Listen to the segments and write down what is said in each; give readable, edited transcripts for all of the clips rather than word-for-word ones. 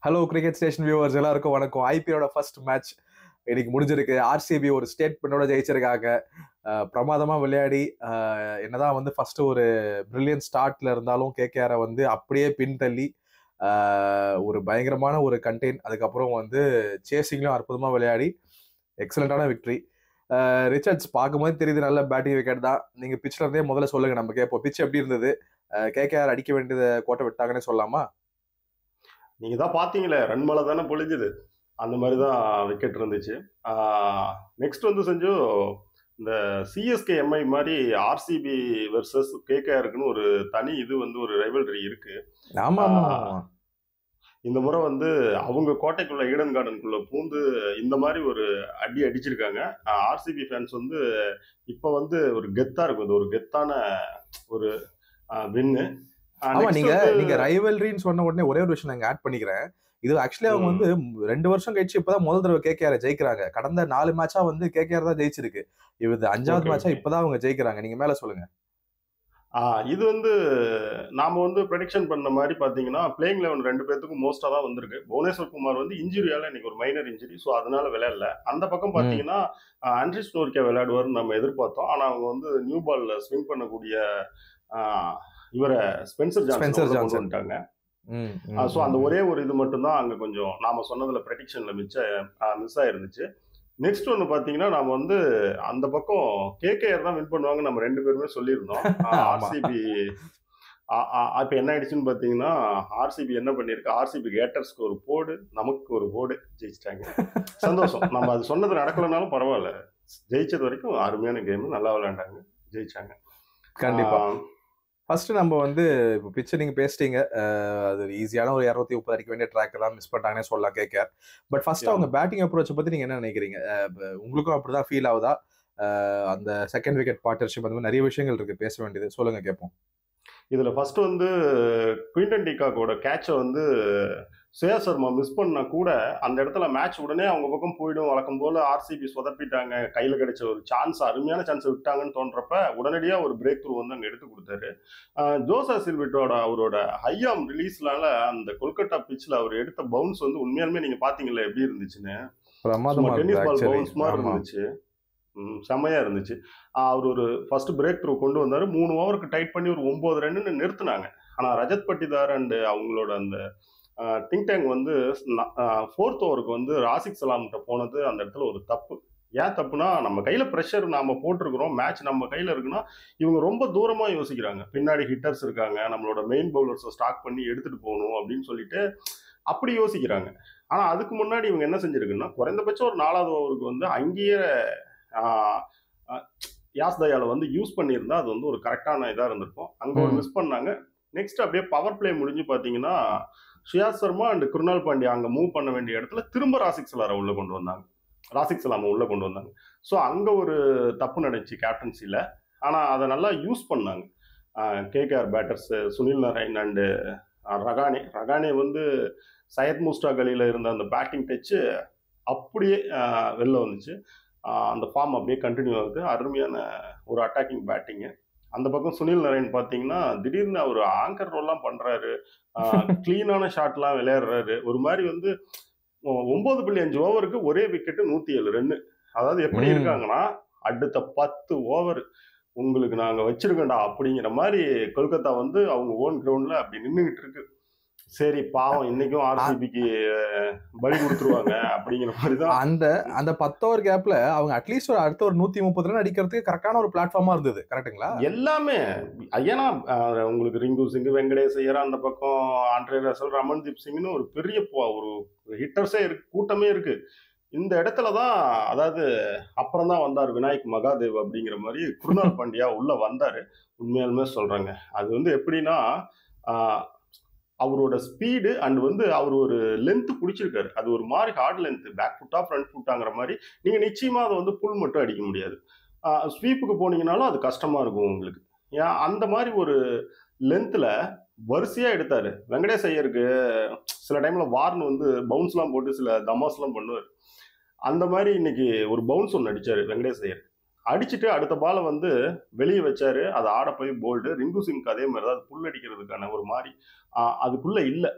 Hello cricket station viewers எல்லாருக்கும் வணக்கம். ஐபிஎலோட first match இன்னைக்கு முடிஞ்சிருக்கு. ஆர்சிபி ஒரு ஸ்டேட்மெண்டோட ஜெயிச்சிருக்காங்க. பிரமாதமா விளையாடி என்னதான் வந்து ஃபர்ஸ்ட் ஒரு பிரில்லியன்ட் ஸ்டார்ட்ல இருந்தாலும் கேகேஆரை வந்து அப்படியே பின்தள்ளி ஒரு பயங்கரமான ஒரு கண்டெயின், அதுக்கப்புறம் வந்து சேசிங்லும் அற்புதமா விளையாடி எக்ஸலண்டான விக்டரி. ரிச்சர்ட்ஸ் பார்க்கும்போது தெரியுது நல்ல பேட்டிங் விக்கெட் தான். நீங்க பிச்ல இருந்தே முதல்ல சொல்லுங்க, நம்ம கேட்போம். பிச் எப்படி இருந்தது? கேகேஆர் அடிக்க வேண்டியதை கோட்டை விட்டாங்கன்னு சொல்லலாமா? நீங்க தான் பாத்தீங்களே, ரன் மழை தானே பொழிஞ்சுது. அந்த மாதிரி தான் விக்கெட் இருந்துச்சு. நெக்ஸ்ட் வந்து செஞ்சு இந்த சிஎஸ்கே எம்ஐ மாதிரி ஆர்சிபி வெர்சஸ் கேகேஆருக்குன்னு ஒரு தனி இது வந்து ஒரு ரைவல்ரி இருக்கு. ஆமா ஆமா இந்த முறை வந்து அவங்க கோட்டைக்குள்ள ஈடன் கார்டனுக்குள்ள பூந்து இந்த மாதிரி ஒரு அடி அடிச்சிருக்காங்க. ஆர்சிபி ஃபேன்ஸ் வந்து இப்போ வந்து ஒரு கெத்தா இருக்கும். இது ஒரு கெத்தான ஒரு வின்னு. ஆமா, நீங்க ரைவல்ரின்னு சொன்ன உடனே ஒரே ஒரு விஷயம் நாங்க ஆட் பண்ணிக்கிறேன். இது ஆக்சுவலி அவங்க வந்து 2 வருஷம் கழிச்சு இப்பதான் முதல் தடவை கேகேஆர் ஜெயிக்கிறாங்க. கடந்த 4 மேட்சா வந்து கேகேஆர் தான் ஜெயிச்சிருக்கு. இது 5வது மேட்சா இப்பதான் அவங்க ஜெயிக்கிறாங்க. நீங்க மேல சொல்லுங்க. இது வந்து நாம வந்து ப்ரெடிக்ஷன் பண்ண மாதிரி பாத்தீங்கன்னா, பிளேயிங் 11 2 பேத்துக்கும் மோஸ்டா தான் வந்திருக்கு. புவனேஸ்வர் குமார் வந்து இன்ஜுரியால இன்னைக்கு ஒரு மைனர் இன்ஜுரி. ஸோ அதனால விளையாடல. அந்த பக்கம் பாத்தீங்கன்னா ஆண்ட்ரிஸ் நோர்கே விளையாடுவார்னு நம்ம எதிர்பார்த்தோம். ஆனா அவங்க வந்து நியூ பால்ல ஸ்விங் பண்ணக்கூடிய இவரை ஸ்பென்சர் ஜான்சன் கொண்டு வந்துட்டாங்க. ஸோ அந்த ஒரே ஒரு இது மட்டும்தான் அங்க கொஞ்சம் நாம சொன்னதுல ப்ரெடிக்ஷன்ல மிஸ் ஆயிருந்துச்சு. நெக்ஸ்ட் ஒன்று பார்த்தீங்கன்னா, நாம வந்து அந்த பக்கம் கேகேஆர் தான் வின் பண்ணுவாங்க நம்ம 2 பேருமே சொல்லியிருந்தோம். ஆர்சிபி இப்ப என்ன ஆயிடுச்சுன்னு பார்த்தீங்கன்னா, ஆர்சிபி என்ன பண்ணிருக்கு, ஆர்சிபி கேட்டர்ஸ்க்கு ஒரு போடு, நமக்கு ஒரு போடு, ஜெயிச்சிட்டாங்க. சந்தோஷம். நம்ம அது சொன்னது நடக்கலனாலும் பரவாயில்ல. ஜெயிச்சது வரைக்கும் அருமையான கேம், நல்லா விளையாண்டாங்க, ஜெயிச்சாங்க. கண்டிப்பா. ஃபர்ஸ்ட் நம்ம வந்து இப்போ பிச்சை நீங்க பேசிட்டீங்க. அது ஈஸியான ஒரு 230 அடிக்க வேண்டிய ட்ராக் தான் மிஸ் பண்ணிட்டாங்கன்னே சொல்லலாம் கேகேஆர். பட் ஃபர்ஸ்ட் அவங்க பேட்டிங் அப்ரோச்சை பத்தி நீங்க என்ன நினைக்கிறீங்க? உங்களுக்கும் அப்படிதான் ஃபீல் ஆகுதா? அந்த செகண்ட் விக்கெட் பார்ட்னர்ஷிப் அந்த மாதிரி நிறைய விஷயங்கள் இருக்கு பேச வேண்டியது. சொல்லுங்க கேட்போம். இதுல ஃபர்ஸ்ட் வந்து குவிண்டன் டிகாக்கோட கேட்சை வந்து ஸ்ரேயா சர்மா மிஸ் பண்ணா கூட அந்த இடத்துல மேட்ச் உடனே அவங்க பக்கம் போயிடும். வழக்கம் போல ஆர்சிபி சொதப்பிட்டாங்க, கையில கிடைச்ச ஒரு சான்ஸ், அருமையான சான்ஸ் விட்டாங்கன்னு தோன்றப்ப உடனடியா ஒரு பிரேக் த்ரூ வந்து அங்க எடுத்து கொடுத்தாரு. ஜோசா சில்விட்டோட அவரோட ஹையாம் ரிலீஸ்னால அந்த கொல்கத்தா பிச்சில் அவர் எடுத்த பவுன்ஸ் வந்து உண்மையாலுமே நீங்க பாத்தீங்கல்ல எப்படி இருந்துச்சுன்னு. டென்னிஸ் பால் பவுன்ஸ் மாதிரி இருந்துச்சு. செம்மையா இருந்துச்சு. அவர் ஒரு ஃபர்ஸ்ட் பிரேக் த்ரூ கொண்டு வந்தாரு. 3 ஓவருக்கு டைட் பண்ணி ஒரு 9 ரன்னு நிறுத்தினாங்க. ஆனா ரஜத் பட்டிதார் அண்ட் அவங்களோட அந்த திங்க் டேங்க் வந்து 4th ஓவருக்கு வந்து ராசிக் சலாம்கிட்ட போனது அந்த இடத்துல ஒரு தப்பு. ஏன் தப்புனா, நம்ம கையில ப்ரெஷர் நாம போட்டிருக்கிறோம், மேட்ச் நம்ம கையில இருக்குன்னா இவங்க ரொம்ப தூரமா யோசிக்கிறாங்க. பின்னாடி ஹிட்டர்ஸ் இருக்காங்க, நம்மளோட மெயின் பவுலர்ஸை ஸ்டாக் பண்ணி எடுத்துட்டு போகணும் அப்படின்னு சொல்லிட்டு அப்படி யோசிக்கிறாங்க. ஆனா அதுக்கு முன்னாடி இவங்க என்ன செஞ்சிருக்குன்னா, குறைந்தபட்சம் ஒரு 4வது ஓவருக்கு வந்து அங்கேயே யாஸ் தயால வந்து யூஸ் பண்ணியிருந்தா அது வந்து ஒரு கரெக்டான இதாக இருந்திருக்கும். அங்கே ஒரு மிஸ் பண்ணாங்க. நெக்ஸ்ட் அப்படியே பவர் பிளே முடிஞ்சு பார்த்தீங்கன்னா, ஸ்ரேயாஸ் சர்மா அண்ட் குருணால் பாண்டியா அங்கே மூவ் பண்ண வேண்டிய இடத்துல திரும்ப ராசிக் சலாரை உள்ள கொண்டு வந்தாங்க. ராசிக் சலாமை உள்ள கொண்டு வந்தாங்க. ஸோ அங்கே ஒரு தப்பு நடந்துச்சு கேப்டன்சியில். ஆனால் அதை நல்லா யூஸ் பண்ணாங்க KKR batters Sunil Narayan and Rahane வந்து சையத் முஸ்டாக் அலியில் இருந்த அந்த பேட்டிங் டச்சு அப்படியே வெளில வந்துச்சு. அந்த ஃபார்ம் அப்படியே கண்டினியூ ஆகுது. அருமையான ஒரு அட்டாக்கிங் பேட்டிங்கு. அந்த பக்கம் சுனில் நாராயண் பார்த்தீங்கன்னா, திடீர்னு அவர் ஆங்கர் ரோல்லாம் பண்றாரு, கிளீனான ஷாட்லாம் விளையாடுறாரு. ஒரு மாதிரி வந்து 9.5 ஓவருக்கு ஒரே விக்கெட்டு 107 ரன்னு. அதாவது எப்படி இருக்காங்கன்னா, அடுத்த 10 ஓவர் உங்களுக்கு நாங்க வச்சிருக்கோம்டா அப்படிங்கிற மாதிரி கொல்கத்தா வந்து அவங்க ஓன் கிரவுண்ட்ல அப்படி நின்றுகிட்டு இருக்கு. சரி பாவம், இன்னைக்கும் ஆர்சிபிக்கு பலி கொடுத்துருவாங்க அப்படிங்கிற மாதிரி தான். அந்த 10 ஓவர் கேப்ல அவங்க அட்லீஸ்ட் ஒரு அடுத்த ஒரு 130 ரன் அடிக்கிறதுக்கு கரெக்டான ஒரு பிளாட்ஃபார்மா இருந்தது. கரெக்ட்டுங்களா? எல்லாமே. ஏன்னா உங்களுக்கு ரிங்கு சிங், வெங்கடேஷ் ஐயர், அந்த பக்கம் ஆண்ட்ரே ரசல், ரமன்தீப் சிங்னு ஒரு பெரிய ஒரு ஹிட்டர்ஸே இருக்கு, கூட்டமே இருக்கு. இந்த இடத்துல தான், அதாவது அப்புறம் தான் வந்தார் விநாயக் மகாதேவ் அப்படிங்கிற மாதிரி குருணால் பாண்டியா உள்ள வந்தாரு. உண்மையாலுமே சொல்றாங்க. அது வந்து எப்படின்னா, அவரோட ஸ்பீடு அண்ட் வந்து அவர் ஒரு லென்த் பிடிச்சிருக்காரு. அது ஒரு மாதிரி ஹார்ட் லென்த், பேக் ஃபுட்டா ஃப்ரண்ட் ஃபுட்டாங்கிற மாதிரி. நீங்க நிச்சயமா அதை வந்து புல் மட்டும் அடிக்க முடியாது. ஸ்வீப்புக்கு போனீங்கனாலும் அது கஷ்டமா இருக்கும் உங்களுக்கு. ஏன் அந்த மாதிரி ஒரு லென்த்ல வரிசையா எடுத்தாரு. வெங்கடேஷ் ஐயருக்கு சில டைம்ல வார்னு வந்து பவுன்ஸ்லாம் போட்டு சில தமாஸ்லாம் பண்ணுவார். அந்த மாதிரி இன்னைக்கு ஒரு பவுன்ஸ் ஒன்று அடிச்சாரு வெங்கடேஷ் ஐயர். அடிச்சுட்டு அடுத்த பாலை வந்து வெளியே வச்சாரு. அது ஆட போய் போல்டு. ரிங்கு சிங்க்கு அதே மாதிரி தான், அது புல் அடிக்கிறதுக்கான ஒரு மாதிரி அதுக்குள்ள இல்லை.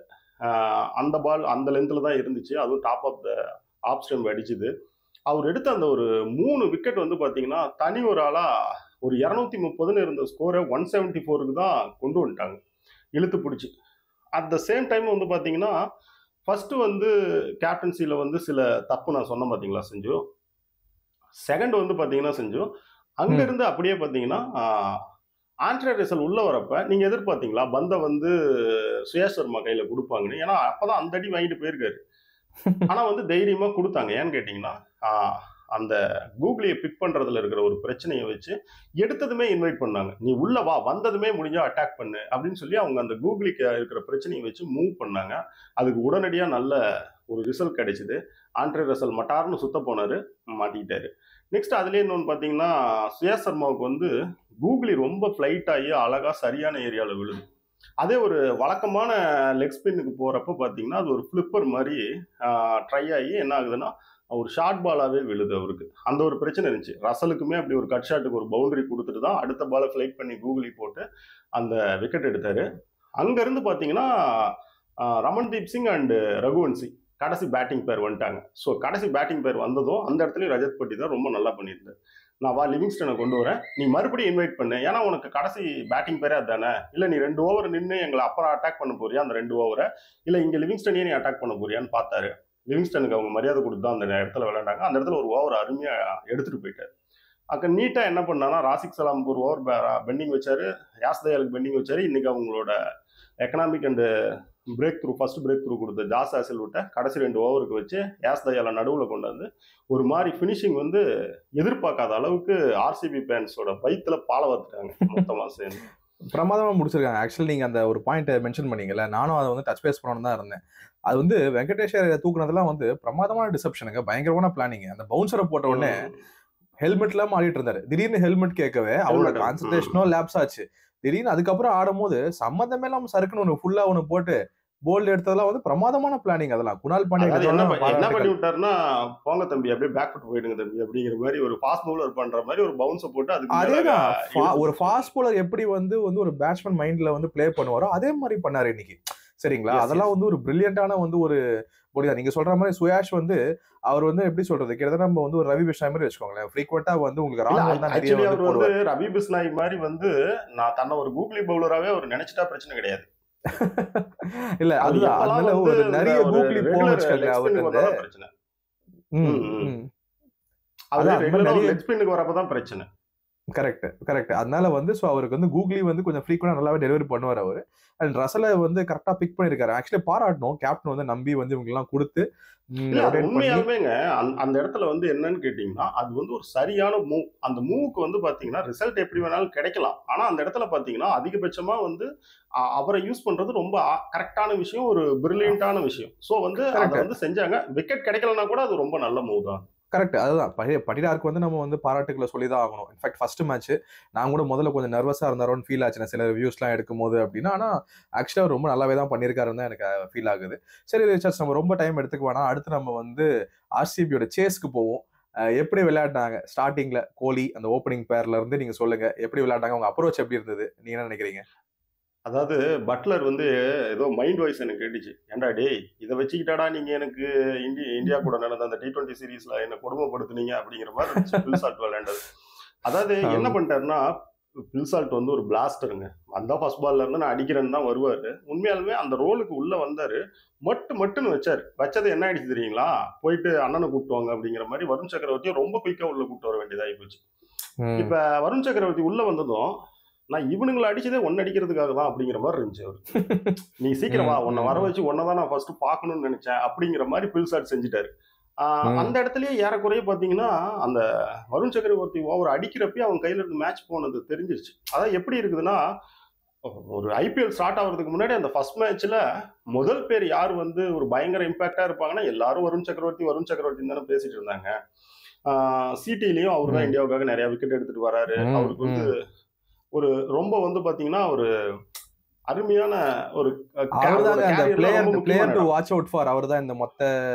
அந்த பால் அந்த லென்த்தில் தான் இருந்துச்சு, அதுவும் top of the off stump அடிச்சுது. அவர் எடுத்த அந்த ஒரு 3 விக்கெட் வந்து பார்த்தீங்கன்னா தனி ஒரு ஆளாக ஒரு 230ன்னு இருந்த ஸ்கோரை 174க்கு தான் கொண்டு வந்துட்டாங்க இழுத்து பிடிச்சி. அட் த சேம் டைம் வந்து பார்த்தீங்கன்னா ஃபர்ஸ்ட் வந்து கேப்டன்சியில் வந்து சில தப்பு நான் சொன்னேன் பார்த்தீங்களா செஞ்சு. செகண்ட் வந்து பார்த்தீங்கன்னா செஞ்சு அங்கேருந்து அப்படியே பார்த்தீங்கன்னா ஆண்ட்ரே ரசல் உள்ள வரப்ப நீங்க எதிர்பார்த்தீங்களா பந்தை வந்து சுயாஷ் சர்மா கையில கொடுப்பாங்கன்னு? ஏன்னா அப்பதான் அந்த அடி வாங்கிட்டு போயிருக்காரு. ஆனா வந்து தைரியமா கொடுத்தாங்க. ஏன்னு கேட்டீங்கன்னா அந்த கூகுளியை பிக் பண்றதுல இருக்கிற ஒரு பிரச்சனையை வச்சு எடுத்ததுமே இன்வைட் பண்ணாங்க. நீ உள்ள வா, வந்ததுமே முடிஞ்சா அட்டாக் பண்ணு அப்படின்னு சொல்லி அவங்க அந்த கூகுளிக்கு இருக்கிற பிரச்சனையை வச்சு மூவ் பண்ணாங்க. அதுக்கு உடனடியா நல்ல ஒரு ரிசல்ட் கிடைச்சது. ஆண்ட்ரே ரசல் மட்டார்னு சுத்த போனாரு, மாட்டிக்கிட்டாரு. நெக்ஸ்ட் அதுலேயே இன்னொன்று பார்த்தீங்கன்னா சுயாஷ் சர்மாவுக்கு வந்து கூகுளி ரொம்ப ஃப்ளைட் ஆகி அழகா சரியான ஏரியாவில் விழுது. அதே ஒரு வழக்கமான லெக் ஸ்பின்னுக்கு போகிறப்ப பார்த்தீங்கன்னா அது ஒரு ஃப்ளிப்பர் மாதிரி ட்ரை ஆகி என்ன ஆகுதுன்னா ஒரு ஷார்ட் பாலாகவே விழுது அவருக்கு. அந்த ஒரு பிரச்சனை இருந்துச்சு. ரசலுக்குமே அப்படி ஒரு கட் ஷாட்டுக்கு ஒரு பவுண்டரி கொடுத்துட்டு தான் அடுத்த பாலை ஃப்ளைட் பண்ணி கூகுளி போட்டு அந்த விக்கெட் எடுத்தார். அங்கேருந்து பார்த்தீங்கன்னா ரமன்தீப் சிங் அண்டு ரகுவன்சி கடைசி பேட்டிங் பேர் வந்துட்டாங்க. ஸோ கடைசி பேட்டிங் பேர் வந்ததும் அந்த இடத்துலையும் ரஜத் பட்டி தான் ரொம்ப நல்லா பண்ணியிருந்தார். நான் வா லிவிங்ஸ்டனை கொண்டு வரேன், நீ மறுபடியும் இன்வைட் பண்ணு, ஏன்னா உனக்கு கடைசி பேட்டிங் பேரே அதுதானே, இல்லை நீ 2 ஓவர் நின்று எங்களை அப்புறம் அட்டாக் பண்ண போறியா அந்த 2 ஓவரை, இல்லை இங்கே லிவிங்ஸ்டனையே நீ அட்டாக் பண்ண போறியான்னு பார்த்தாரு. லிவிங்ஸ்டனுக்கு அவங்க மரியாதை கொடுத்து தான் அந்த இடத்துல விளையாண்டாங்க. அந்த இடத்துல ஒரு ஓவர் அருமையாக எடுத்துகிட்டு போயிட்டார். அங்கே நீட்டாக என்ன பண்ணான்னா ராசிக் சலாமுக்கு ஒரு ஓவர் பெண்டிங் வச்சாரு, யாஸ் தயாலுக்கு பெண்டிங் வச்சாரு. இன்னைக்கு அவங்களோட economic and first break through கொடுத்த ஜாஸ் ஹேசல்வுட்டை கடைசி 2 ஓவருக்கு வச்சு யாஸ் தயாலை நடுவில் கொண்டு வந்து ஒரு மாதிரி ஃபினிஷிங் வந்து எதிர்பார்க்காத அளவுக்கு ஆர்சிபி ஃபேன்ஸோட வயிற்றுல பாலை வாத்துட்டாங்க மொத்தமாக சேர்ந்து. பிரமாதமா முடிச்சிருக்காங்க. ஆக்சுவலி நீங்க அந்த ஒரு பாயிண்ட் மென்ஷன் பண்ணீங்கல்ல, நானும் அதை வந்து டச் பேஸ் பண்ணணும்னு தான் இருந்தேன். அது வந்து வெங்கடேஷர் தூக்குனதெல்லாம் வந்து பிரமாதமான டிசப்ஷனுங்க, பயங்கரமான பிளானிங். அந்த பவுன்சரை போட்ட உடனே ஹெல்மெட்லாம் ஆடிட்டு இருந்தாரு. திடீர்னு ஹெல்மெட் கேட்கவே அவரோட கான்சன்ட்ரேஷனும் லேப்ஸ் ஆச்சு. திடீர்னு அதுக்கப்புறம் ஆடும்போது சம்மந்தமே இல்லாம சறுக்குன்னு ஒன்று ஃபுல்லா ஒன்று போட்டு போல்டு எடுத்ததெல்லாம் வந்து பிரமாதமான பிளானிங். அதெல்லாம் குணால் பாண்டியா என்ன பண்ணி விட்டாருன்னா, போங்க தம்பி அப்படியே பேக் ஃபுட் போயிடுங்க தம்பி அப்படிங்கிற மாதிரி ஒரு ஃபாஸ்ட் பவுலர் பண்ற மாதிரி ஒரு பவுன்ஸை போட்டு அதுக்கு அதேதான் ஒரு ஃபாஸ்ட் பவுலர் எப்படி வந்து ஒரு பேட்ஸ்மேன் மைண்ட்ல வந்து பிளே பண்ணுவாரோ அதே மாதிரி பண்ணாரு இன்னைக்கு. சரிங்களா? அதெல்லாம் வந்து ஒரு பிரில்லியண்டான வந்து ஒரு பொடிதான். நீங்க சொல்ற மாதிரி சுயாஷ் வந்து அவர் வந்து எப்படி சொல்றது, கிட்டத்தட்ட நம்ம வந்து ஒரு ரவி பிஷ்னாய் மாதிரி வச்சுக்கோங்களேன். ஃப்ரீக்வெண்டா வந்து உங்களுக்கு ராங் தான் நிறைய அவர் வந்து ரவி பிஷ்னாய் மாதிரி வந்து நான் தன்னை ஒரு கூகுளி பவுலராகவே அவர் நினைச்சிட்டா பிரச்சனை கிடையாது. இல்ல அதுதான், அதனால ஒரு நிறைய கூகுளி போக வச்சுக்கல அவருக்கு பிரச்சனை. அது லெக் ஸ்பின்னுக்கு வரப்பதான் பிரச்சனை. கரெக்ட். அதனால வந்து ஸோ அவருக்கு வந்து கூகுளி வந்து கொஞ்சம் ஃப்ரீக்வெண்டா நல்லாவே டெலிவரி பண்ணுவார் அவரு. அண்ட் ரசலை வந்து கரெக்டா பிக் பண்ணிருக்காரு. ஆக்சுவலி பாராட்டணும், கேப்டன் வந்து நம்பி வந்து இவங்க எல்லாம் கொடுத்து உண்மையாலுமேங்க அந்த இடத்துல வந்து என்னன்னு கேட்டீங்கன்னா அது வந்து ஒரு சரியான மூவ். அந்த மூவுக்கு வந்து பாத்தீங்கன்னா ரிசல்ட் எப்படி வேணாலும் கிடைக்கலாம். ஆனா அந்த இடத்துல பாத்தீங்கன்னா அதிகபட்சமா வந்து அவரை யூஸ் பண்றது ரொம்ப கரெக்டான விஷயம், ஒரு பிரில்லியண்டான விஷயம். ஸோ வந்து அதை வந்து செஞ்சாங்க. விக்கெட் கிடைக்கலன்னா கூட அது ரொம்ப நல்ல மூவ் தான். கரெக்ட். அதுதான் படிடாருக்கு வந்து நம்ம வந்து பாராட்டுகளை சொல்லி தான் ஆகணும். இன்ஃபேக்ட் ஃபர்ஸ்ட் மேட்ச் நான் கூட முதல்ல கொஞ்சம் நர்வஸா இருந்தாரோன்னு ஃபீல் ஆச்சு சில ரிவ்யூஸ்லாம் எடுக்கும் போது அப்படின்னா. ஆனா ஆக்சுவலாக ரொம்ப நல்லாவே தான் பண்ணியிருக்காருன்னு தான் எனக்கு ஃபீல் ஆகுது. சரி ரிச்சர்ட்ஸ், நம்ம ரொம்ப டைம் எடுத்துக்க வேணாம். அடுத்து நம்ம வந்து ஆர்சிபியோட சேஸ்க்கு போவோம். எப்படி விளையாடினாங்க ஸ்டார்டிங்ல கோலி அந்த ஓப்பனிங் பேர்ல இருந்து நீங்க சொல்லுங்க, எப்படி விளையாண்டாங்க, அவங்க அப்ரோச் எப்படி இருந்தது, நீங்க என்ன நினைக்கிறீங்க? அதாவது பட்லர் வந்து ஏதோ மைண்ட் வாய்ஸ் எனக்கு கேட்டுச்சு, ஏன்டா டேய் இதை வச்சுக்கிட்டாடா நீங்க எனக்கு இந்தியா கூட நடந்த அந்த T20 சீரீஸ்ல என்ன கொடுமைப்படுத்துனீங்க அப்படிங்கிற மாதிரி பில்சால்ட் விளையாண்டது. அதாவது என்ன பண்ணிட்டாருன்னா, பில்சால்ட் வந்து ஒரு பிளாஸ்டருங்க. அந்த ஃபர்ஸ்ட் பால்ல இருந்து நான் அடிக்கிறேன்னு தான் வருவாரு. உண்மையாலுமே அந்த ரோலுக்கு உள்ள வந்தாரு, மட்டுன்னு வச்சது என்ன ஆயிடுச்சு தெரியுங்களா, போயிட்டு அண்ணனை கூப்பிட்டுவாங்க அப்படிங்கிற மாதிரி வருண் சக்கரவர்த்தியும் ரொம்ப குயிக்கா உள்ள கூப்பிட்டு வர வேண்டியதாகி போச்சு. இப்ப வருண் சக்கரவர்த்தி உள்ள வந்ததும் நான் இவனுங்களை அடிச்சதே ஒன்னு அடிக்கிறதுக்காக தான் அப்படிங்கிற மாதிரி இருந்துச்சு அவரு. நீ சீக்கிரம் வா, உன்னை வர வச்சு ஒன்னதான் நான் ஃபர்ஸ்ட் பார்க்கணும்னு நினைச்சேன் அப்படிங்கிற மாதிரி பில்சாட் செஞ்சுட்டாரு. அந்த இடத்துலயே ஏறக்குறைய பாத்தீங்கன்னா அந்த வருண் சக்கரவர்த்தி ஓவர் அடிக்கிறப்பே அவன் கையில இருந்து மேட்ச் போனது தெரிஞ்சிருச்சு. அதாவது எப்படி இருக்குதுன்னா, ஒரு ஐபிஎல் ஸ்டார்ட் ஆகிறதுக்கு முன்னாடி அந்த ஃபர்ஸ்ட் மேட்ச்ல முதல் பேர் யார் வந்து ஒரு பயங்கர இம்பாக்டா இருப்பாங்கன்னா எல்லாரும் வருண் சக்கரவர்த்தி தானே பேசிட்டு இருந்தாங்க. சிடிலையும் அவர் தான் இந்தியாவுக்காக நிறைய விக்கெட் எடுத்துட்டு வராரு. அவருக்கு வந்து ஒரு ரொம்ப வந்து பாத்தீங்கன்னா ஒரு அருமையான ஒரு player to watch out for. அவர் தான் இந்த மொத்த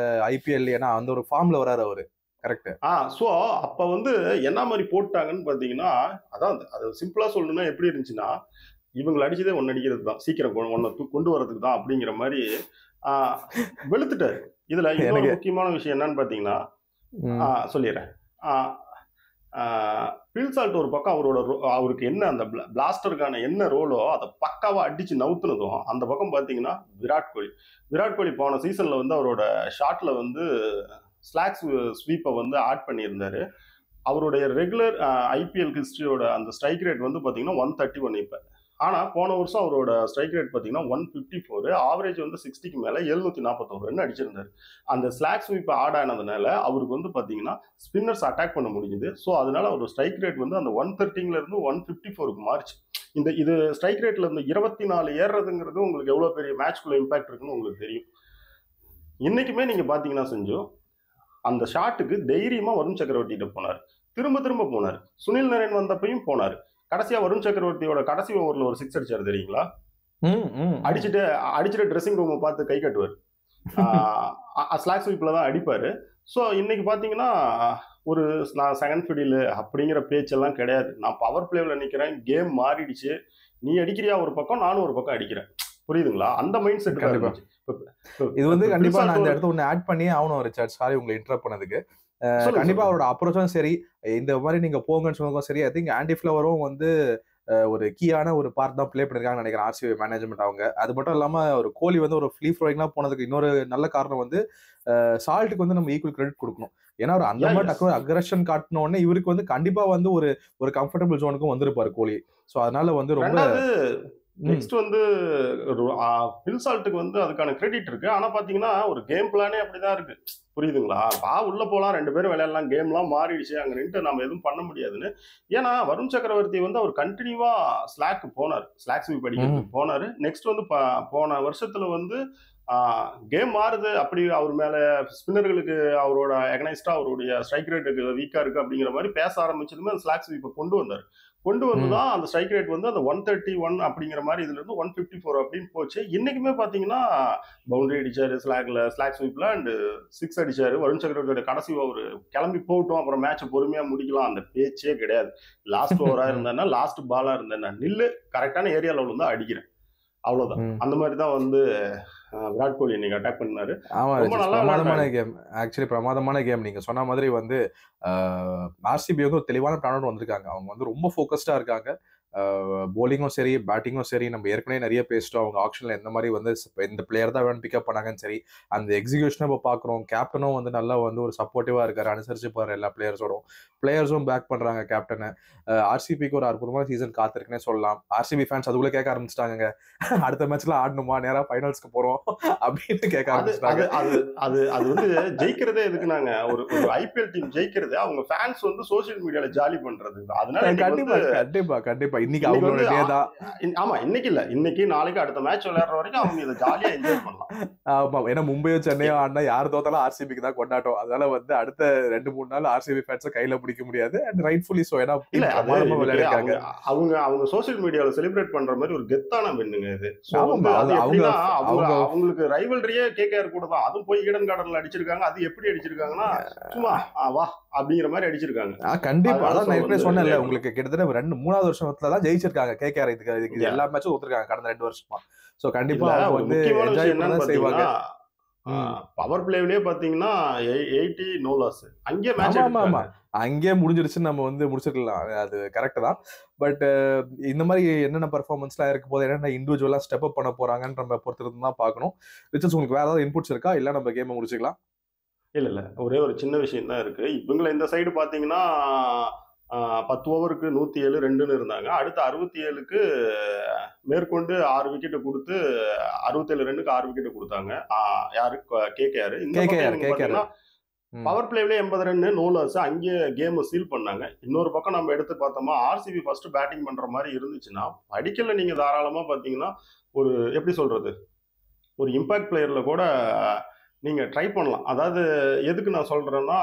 ஐபிஎல், ஏன்னா அந்த ஒரு ஃபார்ம்ல வராரு அவரு. கரெக்ட். சோ அப்ப வந்து என்ன மாதிரி போட்டாங்கன்னு பாத்தீங்கன்னா, அதான் அது சிம்பிளா சொல்லணும்னா எப்படி இருந்துச்சுன்னா, இவங்களை அடிச்சதே ஒன்னு அடிக்கிறது தான், சீக்கிரம் ஒன்னு கொண்டு வரதுக்கு தான் அப்படிங்கிற மாதிரி வெளுத்துட்டாரு. இதுல இன்னொரு எனக்கு முக்கியமான விஷயம் என்னன்னு பாத்தீங்கன்னா, ம். சொல்லிடுறேன். பில்சால்ட் ஒரு பக்கம் அவருக்கு என்ன அந்த பிளாஸ்டருக்கான என்ன ரோலோ அதை பக்காவா அடிச்சு நவுத்துனதும் அந்த பக்கம் பாத்தீங்கன்னா விராட் கோலி போன சீசன்ல வந்து அவரோட ஷாட்ல வந்து ஸ்லாக்ஸ் ஸ்வீப்பை வந்து ஆட் பண்ணியிருந்தாரு. அவருடைய ரெகுலர் ஐபிஎல் ஹிஸ்டரியோட அந்த ஸ்ட்ரைக் ரேட் வந்து பாத்தீங்கன்னா 131 இப்ப. ஆனா போன வருஷம் அவரோட ஸ்ட்ரைக் ரேட் பாத்தீங்கன்னா 154, ஆவரேஜ் வந்து 60க்கு மேல 741 ரன் அடிச்சிருந்தாரு. அந்த ஸ்லாக் ஸ்வீப் ஆட் ஆனதுனால அவருக்கு வந்து பாத்தீங்கன்னா ஸ்பின்னர்ஸ் அட்டாக் பண்ண முடியுது. ஸோ அதனால அவர் ஸ்ட்ரைக் ரேட் வந்து அந்த 130ல இருந்து 154க்கு மாறிச்சு. இது ஸ்ட்ரைக் ரேட்ல இருந்து 24 ஏறுறதுங்கிறது உங்களுக்கு எவ்வளவு பெரிய மேட்ச்குள்ள இம்பாக்ட் இருக்குன்னு உங்களுக்கு தெரியும். இன்னைக்குமே நீங்க பாத்தீங்கன்னா செஞ்சு அந்த ஷாட்டுக்கு தைரியமா வருண் சக்கரவர்த்திகிட்ட போனார், திரும்ப திரும்ப போனார். சுனில் நரேன் வந்தப்பையும் போனார். கடைசியா வருண் சக்கரவர்த்தியோட கடைசி ஓவர்ல ஒரு 6 அடிச்சாரு தெரியுங்களா? அடிச்சுட்டு ட்ரெஸ்ஸிங் ரூமை பார்த்து கை கட்டுவார். ஸ்லாக் ஸ்வீப்ல தான் அடிப்பாரு. ஸோ இன்னைக்கு பாத்தீங்கன்னா ஒரு நான் செகண்ட் ஃபிடில் அப்படிங்கிற பேச்செல்லாம் கிடையாது. நான் பவர் பிளேவில் நிக்கிறேன், கேம் மாறிடுச்சு, நீ அடிக்கிறியா ஒரு பக்கம், நானும் ஒரு பக்கம் அடிக்கிறேன். புரியுதுங்களா? அந்த மைண்ட் செட் தான் இருந்துச்சு. இது வந்து கண்டிப்பா நான் இந்த இடத்துல ஒண்ணு ஆட் பண்ணி ஆகணும் ரிச்சர்ட். சாரி உங்களை இன்டரப்ட் பண்ணதுக்கு. கண்டிப்பா அவரோட அப்ரோச்சும் சரி, இந்த மாதிரி நீங்க போங்கன்னு சொன்னதும் சரி, ஐ திங்க் ஆண்டி ஃப்ளவரும் வந்து ஒரு கீயான ஒரு பார்ட் தான் பிளே பண்ணிருக்காங்கன்னு நினைக்கிறேன் ஆர்சிபி மேனேஜ்மெண்ட் அவங்க. அது மட்டும் இல்லாம ஒரு கோலி வந்து ஒரு ஃப்ரீ ஃப்ளோயிங்லாம் போனதுக்கு இன்னொரு நல்ல காரணம் வந்து சால்ட்டுக்கு வந்து நம்ம ஈக்குவல் கிரெடிட் கொடுக்கணும். ஏன்னா ஒரு அந்த மாதிரி டக்கு அக்ரஷன் காட்டின உடனே இவருக்கு வந்து கண்டிப்பா வந்து ஒரு கம்ஃபர்டபுள் ஜோனுக்கும் வந்திருப்பாரு கோலி. ஸோ அதனால வந்து ரொம்ப நெக்ஸ்ட் வந்து பில்சால்ட்டுக்கு வந்து அதுக்கான கிரெடிட் இருக்கு. ஆனா பாத்தீங்கன்னா ஒரு கேம் பிளானே அப்படிதான் இருக்கு. புரியுதுங்களா? உள்ள போலாம், 2 பேரும் விளையாடலாம், கேம்லாம் மாறிடுச்சு, அங்க நின்று நம்ம எதுவும் பண்ண முடியாதுன்னு. ஏன்னா வருண் சக்கரவர்த்தி வந்து அவர் கண்டினியூவா ஸ்லாக் ஸ்வீப் அடிக்கிறதுக்கு போனாரு. நெக்ஸ்ட் வந்து போன வருஷத்துல வந்து கேம் மாறுது, அப்படி அவர் மேல ஸ்பின்னர்களுக்கு அவரோட எகனைஸ்டா அவருடைய ஸ்ட்ரைக் ரேட்டுக்கு வீக்கா இருக்கு அப்படிங்கிற மாதிரி பேச ஆரம்பிச்சதுமே அந்த ஸ்லாக் ஸ்வீப்பை கொண்டு வந்துதான் அந்த ஸ்ட்ரைக் ரேட் வந்து அந்த 131 அப்படிங்கிற மாதிரி இதுல இருந்து 154 அப்படின்னு போச்சு. இன்னைக்குமே பாத்தீங்கன்னா பவுண்டரி அடிச்சாரு ஸ்லாக் ஸ்வீப்ல அண்ட் 6 அடிச்சாரு. வருண் சக்கரவர்த்தியோட கடைசி ஓவர் கிளம்பி போகட்டும், அப்புறம் மேட்சை பொறுமையா முடிக்கலாம், அந்த பேச்சே கிடையாது. லாஸ்ட் ஓவரா இருந்தேன்னா, லாஸ்ட் பாலா இருந்தேன்னா, நில்லு, கரெக்டான ஏரியா லெவல் வந்து அடிக்கிறேன், அவ்வளவுதான். அந்த மாதிரி தான் வந்து விராட் கோலி இன்னைக்கு அட்டாக் பண்ணாரு. பிரமாதமான கேம், ஆக்சுவலி பிரமாதமான கேம். நீங்க சொன்ன மாதிரி வந்து ஆர்சிபி வந்து ஒரு தெளிவான பிளானோட வந்திருக்காங்க. அவங்க வந்து ரொம்ப ஃபோக்கஸ்டா இருக்காங்க. போலிங்கும் சரி, பேட்டிங்கும் சரி, நம்ம ஏற்கனவே நிறைய பேசிட்டோம். அவங்க ஆப்ஷன்ல எந்த மாதிரி வந்து இந்த பிளேயர் தான் வேணும் பிக்கப் பண்ணாங்கன்னு சரி, அந்த எக்ஸிகியூஷனை இப்போ பார்க்குறோம். கேப்டனும் வந்து நல்லா வந்து ஒரு சப்போர்ட்டிவா இருக்காரு, அனுசரிச்சு போற எல்லா பிளேயர்ஸும் பேக் பண்றாங்க கேப்டனை. ஆர்சிபிக்கு ஒரு அற்புதமான சீசன் காத்திருக்குன்னே சொல்லலாம். ஆர்சிபி ஃபேன்ஸ் அதுக்குள்ள கேட்க ஆரம்பிச்சிட்டாங்க, அடுத்த மேட்ச்ல ஆடணுமா, நேரா ஃபைனல்ஸ்க்கு போறோம் அப்படின்னு கேட்க ஆரம்பிச்சிட்டாங்க. அது வந்து ஜெயிக்கிறதே எதுக்குனாங்க, ஒரு ஐபிஎல் டீம் ஜெயிக்கிறது அவங்க ஃபேன்ஸ் வந்து சோசியல் மீடியால ஜாலி பண்றது. அதனால கண்டிப்பா இன்னைக்கு அவங்களோட டே தான். ஆமா, இன்னைக்கு இல்ல, இன்னைக்கு நாளைக்கு அடுத்த மேட்ச் விளையாடுற வரைக்கும் அவங்க இதை ஜாலியா என்ஜாய் பண்ணலாம். ஆமா, ஏன்னா மும்பையோ சென்னையோ ஆடினா யார் தோத்தாலும் ஆர்சிபிக்கு தான் கொண்டாட்டம். அதனால வந்து அடுத்த 2-3 நாள் ஆர்சிபி ஃபேன்ஸை கையில பிடிக்க முடியாது. And rightfully so. ஏன்னா விளையாடுறாங்க அவங்க சோசியல் மீடியால செலிப்ரேட் பண்ற மாதிரி ஒரு கெத்தான வெண்ணுங்க இது. அவங்களுக்கு ரைவல்ரியே கேகேஆர் கூட தான். அதுவும் போய் ஈடன் கார்டன்ல அடிச்சிருக்காங்க. அது எப்படி அடிச்சிருக்காங்கன்னா சும்மா வா அப்படிங்கிற மாதிரி அடிச்சிருக்காங்க. கண்டிப்பா அதான் நான் ஏற்கனவே சொன்னேன்ல உங்களுக்கு, கிட்டத்தட்ட 2-3வது வருஷத்துல தான் ஜெயிச்சிருக்காங்க கேகேஆர். இதுக்கு எல்லா மேட்சும் ஒத்துருக்காங்க கடந்த 2 வருஷமா. சோ கண்டிப்பா அவங்க வந்து என்ஜாய் பண்ண செய்வாங்க. பவர் பிளேவிலே பாத்தீங்கன்னா 80 நோ லாஸ். அங்கே மேட்ச் அங்கேயே முடிஞ்சிருச்சுன்னு நம்ம வந்து முடிச்சிருக்கலாம், அது கரெக்ட் தான். பட் இந்த மாதிரி என்னென்ன பெர்ஃபார்மன்ஸ்லாம் இருக்க போது, என்னென்ன இண்டிவிஜுவலா ஸ்டெப் அப் பண்ண போறாங்கன்னு நம்ம பொறுத்திருந்து தான் பார்க்கணும். ரிச்சர்ஸ், உங்களுக்கு வேற ஏதாவது இன்புட்ஸ் இருக்கா, இல்ல நம்ம கேமை முடிச்சுக்கலாம்? இல்ல ஒரே ஒரு சின்ன விஷயம் தான் இருக்கு. இவங்களை இந்த சைடு பாத்தீங்கன்னா 10 ஓவருக்கு 107 2ன்னு இருந்தாங்க. அடுத்து 67க்கு மேற்கொண்டு 6 விக்கெட்டை கொடுத்து 67 ரன்னுக்கு 6 விக்கெட்டை கொடுத்தாங்க. யாரு? கேகேஆர். இந்த பவர் பிளேவிலே 80 ரன் நோ லாஸ். அங்கே கேம் சீல் பண்ணாங்க. இன்னொரு பக்கம் நம்ம எடுத்து பார்த்தோமா, ஆர்சிபி ஃபர்ஸ்ட் பேட்டிங் பண்ற மாதிரி இருந்துச்சுன்னா அடிக்கல நீங்க தாராளமா பாத்தீங்கன்னா ஒரு எப்படி சொல்றது, ஒரு இம்பாக்ட் பிளேயர்ல கூட நீங்க ட்ரை பண்ணலாம். அதாவது எதுக்கு நான் சொல்றேன்னா,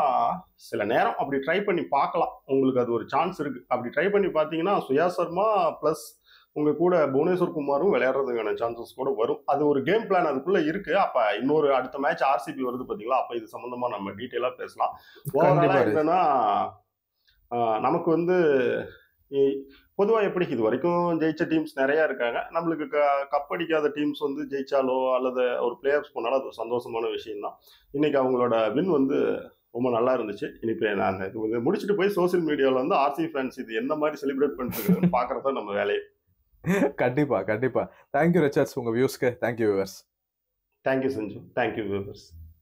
சில நேரம் அப்படி ட்ரை பண்ணி பார்க்கலாம், உங்களுக்கு அது ஒரு சான்ஸ் இருக்கு. அப்படி ட்ரை பண்ணி பார்த்தீங்கன்னா சுயா சர்மா பிளஸ் உங்க கூட புவனேஸ்வர் குமாரும் விளையாடுறதுக்கான சான்சஸ் கூட வரும். அது ஒரு கேம் பிளான் அதுக்குள்ள இருக்கு. அப்ப இன்னொரு அடுத்த மேட்ச் ஆர்சிபி வருது பாத்தீங்களா, அப்ப இது சம்பந்தமா நம்ம டீட்டெயிலா பேசலாம். ஓவராலா என்னன்னா நமக்கு வந்து பொதுவாக எப்படி இது வரைக்கும் ஜெயிச்ச டீம்ஸ் நிறையா இருக்காங்க. நம்மளுக்கு கப் அடிக்காத டீம்ஸ் வந்து ஜெயிச்சாலோ அல்லது ஒரு பிளே ஆஃப்ஸ் போனாலும் அது ஒரு சந்தோஷமான விஷயம் தான். இன்னைக்கு அவங்களோட வின் வந்து ரொம்ப நல்லா இருந்துச்சு. இனிப்பே நான் இது முடிச்சுட்டு போய் சோசியல் மீடியாவில் வந்து ஆர்சி ஃபேன்ஸ் இது என்ன மாதிரி செலிப்ரேட் பண்ணிட்டு இருக்குன்னு பார்க்கறது தான் நம்ம வேலையே. கண்டிப்பா கண்டிப்பா. தேங்க்யூ ரிச்சர்ட்ஸ், உங்க வியூஸ்க்கு. Thank you viewers. Thank you Sanju. Thank you viewers.